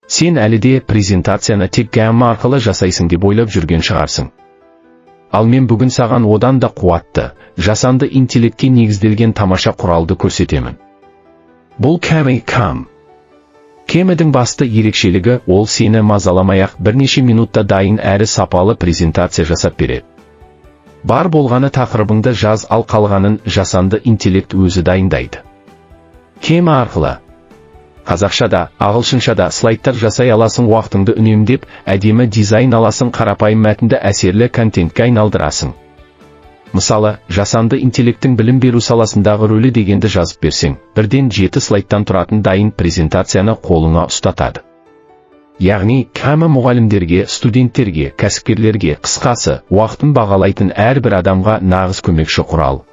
Сен әлі де презентацияны тек Gamma арқылы жасайсың деп ойлап жүрген шығарсың. Ал мен бүгін саған одан да қуатты, жасанды интеллектке негізделген тамаша құралды көрсетемін. Бұл Cam. Cam'дің басты ерекшелігі ол сені мазаламай-ақ бірнеше минутта дайын әрі сапалы презентация жасап береді. Бар болғаны тақырыбыңды жаз, ал қалғанын жасанды интеллект өзі дайындайды. Cam арқылы қазақшада, ағылшыншада слайдтар жасай аласың, уақытыңды үнемдеп, әдемі дизайн аласың, қарапайым мәтінді әсерлі контентке айналдырасың. Мысалы, жасанды интеллекттің білім беру саласындағы рөлі дегенді жазып берсең, бірден 7 слайдтан тұратын дайын презентацияны қолыңа ұстатады. Яғни, Cam мұғалімдерге, студенттерге, кәсіпкерлерге, қысқасы, уақытын бағалайтын әрбір адамға нағыз көмекші құрал.